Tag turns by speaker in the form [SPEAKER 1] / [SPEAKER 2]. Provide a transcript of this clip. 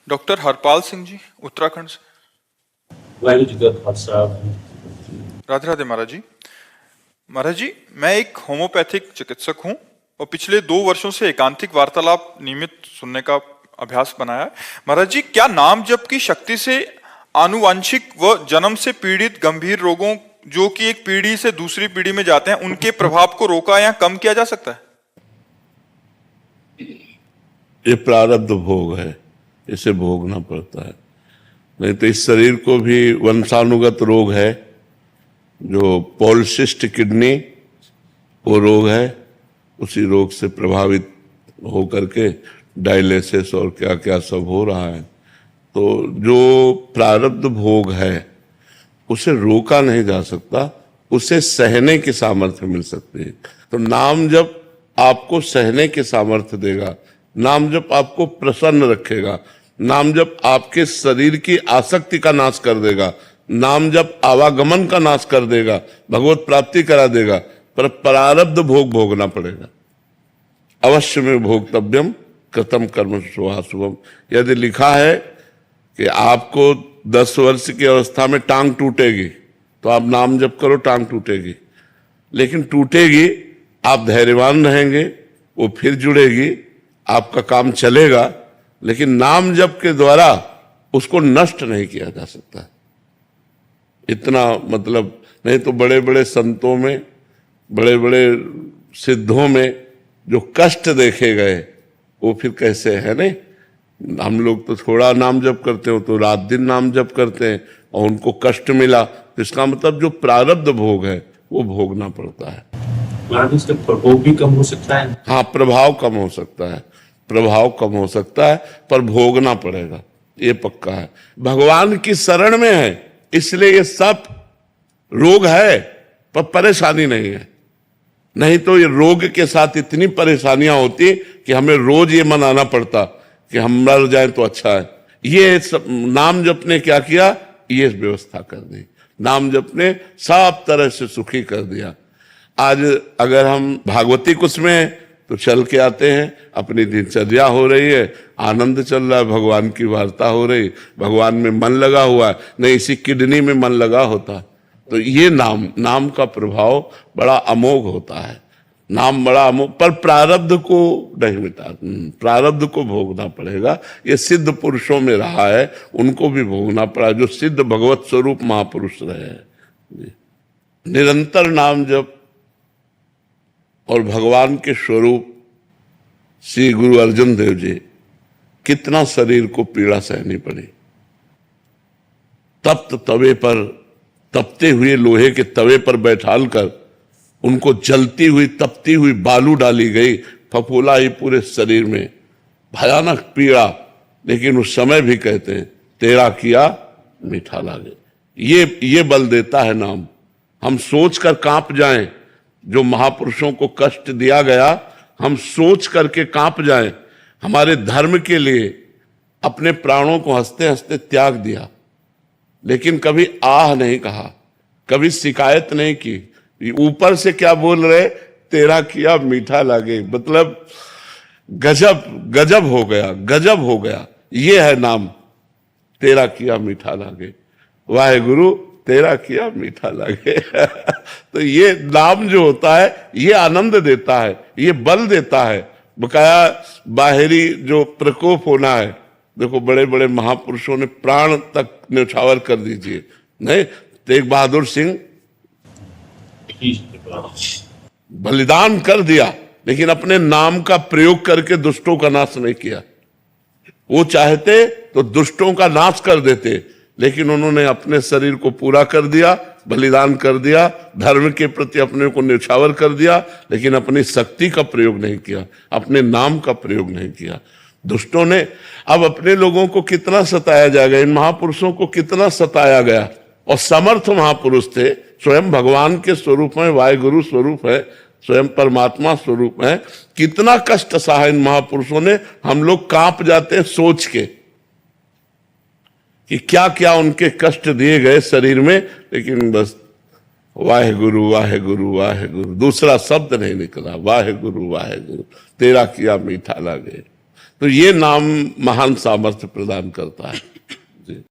[SPEAKER 1] Doctor Harpal Singh ji Uttarakhand से।
[SPEAKER 2] वाहिगुरू जी का खालसा।
[SPEAKER 1] राधे राधे महाराज जी। महाराज जी, मैं एक होम्योपैथिक चिकित्सक हूँ और पिछले 2 वर्षों से एकांतिक वार्तालाप नियमित सुनने का अभ्यास बनाया है। महाराज जी, क्या नाम जप की शक्ति से आनुवंशिक व जन्म से पीड़ित गंभीर रोगों जो कि एक पीढ़ी से दूसरी पीढ़ी में जाते हैं उनके प्रभाव को रोका या कम किया जा सकता है?
[SPEAKER 3] ये प्रारब्ध भोग है, इसे भोगना पड़ता है। नहीं तो इस शरीर को भी वंशानुगत रोग है, जो पॉलिसिस्ट किडनी वो रोग है, उसी रोग से प्रभावित होकर के डायलिसिस और क्या क्या सब हो रहा है। तो जो प्रारब्ध भोग है उसे रोका नहीं जा सकता, उसे सहने की सामर्थ्य मिल सकती है। तो नाम जब आपको सहने की सामर्थ्य देगा, नाम जब आपको प्रसन्न रखेगा, नाम जब आपके शरीर की आसक्ति का नाश कर देगा, नाम जब आवागमन का नाश कर देगा, भगवत प्राप्ति करा देगा, पर प्रारब्ध भोग भोगना पड़ेगा। अवश्य में भोक्तव्यम कृतम कर्म शुभाशुभम। यदि लिखा है कि आपको 10 वर्ष की अवस्था में टांग टूटेगी तो आप नाम जप करो, टांग टूटेगी, लेकिन टूटेगी, आप धैर्यवान रहेंगे, वो फिर जुड़ेगी, आपका काम चलेगा, लेकिन नाम जप के द्वारा उसको नष्ट नहीं किया जा सकता। इतना मतलब, नहीं तो बड़े बड़े संतों में, बड़े बड़े सिद्धों में जो कष्ट देखे गए वो फिर कैसे है। नहीं, हम लोग तो थोड़ा नाम जप करते हो तो रात दिन नाम जप करते हैं और उनको कष्ट मिला, तो इसका मतलब जो प्रारब्ध भोग है वो भोगना पड़ता है।
[SPEAKER 2] महाराज, इसका प्रकोप भी कम हो सकता है?
[SPEAKER 3] हाँ, प्रभाव कम हो सकता है, प्रभाव कम हो सकता है, पर भोगना पड़ेगा, ये पक्का है। भगवान की शरण में है इसलिए ये सब रोग है, पर परेशानी नहीं है। नहीं तो ये रोग के साथ इतनी परेशानियां होती कि हमें रोज ये मनाना पड़ता कि हम मर जाएं तो अच्छा है। ये सब नाम जप ने क्या किया, ये व्यवस्था कर दी। नाम जप ने सब तरह से सुखी कर दिया। आज अगर हम भागवती कुछ में तो चल के आते हैं, अपनी दिनचर्या हो रही है, आनंद चल रहा है, भगवान की वार्ता हो रही, भगवान में मन लगा हुआ है, नहीं इसी किडनी में मन लगा होता। तो ये नाम का प्रभाव बड़ा अमोघ होता है। नाम बड़ा अमोघ, पर प्रारब्ध को नहीं मिटा, प्रारब्ध को भोगना पड़ेगा। ये सिद्ध पुरुषों में रहा है, उनको भी भोगना पड़ा, जो सिद्ध भगवत स्वरूप महापुरुष रहे हैं। निरंतर नाम जप और भगवान के स्वरूप श्री गुरु अर्जुन देव जी, कितना शरीर को पीड़ा सहनी पड़ी। तप्त तवे पर, तपते हुए लोहे के तवे पर बैठाल कर उनको जलती हुई तपती हुई बालू डाली गई, फफूला ही पूरे शरीर में, भयानक पीड़ा, लेकिन उस समय भी कहते हैं तेरा किया मीठा लागे। ये बल देता है नाम। हम सोच कर कांप जाएं, जो महापुरुषों को कष्ट दिया गया, हम सोच करके कांप जाएं। हमारे धर्म के लिए अपने प्राणों को हंसते हंसते त्याग दिया, लेकिन कभी आह नहीं कहा, कभी शिकायत नहीं की। ऊपर से क्या बोल रहे, तेरा किया मीठा लागे, मतलब गजब गजब हो गया, गजब हो गया। ये है नाम, तेरा किया मीठा लागे, वाहेगुरु तेरा किया मीठा लागे। तो ये नाम जो होता है ये आनंद देता है, ये बल देता है। बकाया बाहरी जो प्रकोप होना है, देखो बड़े बड़े महापुरुषों ने प्राण तक न्यौछावर कर दीजिए, नहीं, तेग बहादुर सिंह बलिदान कर दिया, लेकिन अपने नाम का प्रयोग करके दुष्टों का नाश नहीं किया। वो चाहते तो दुष्टों का नाश कर देते, लेकिन उन्होंने अपने शरीर को पूरा कर दिया, बलिदान कर दिया, धर्म के प्रति अपने को न्यौछावर कर दिया, लेकिन अपनी शक्ति का प्रयोग नहीं किया, अपने नाम का प्रयोग नहीं किया। दुष्टों ने, अब अपने लोगों को कितना सताया जाएगा, इन महापुरुषों को कितना सताया गया। और समर्थ महापुरुष थे, स्वयं भगवान के स्वरूप में, वाहेगुरु स्वरूप है, स्वयं परमात्मा स्वरूप है। कितना कष्ट सहा इन महापुरुषों ने, हम लोग कांप जाते हैं सोच के कि क्या क्या उनके कष्ट दिए गए शरीर में, लेकिन बस वाहेगुरु वाहेगुरु वाहेगुरु, दूसरा शब्द नहीं निकला, वाहेगुरु वाहेगुरु तेरा किया मीठा लागे। तो ये नाम महान सामर्थ्य प्रदान करता है। जी।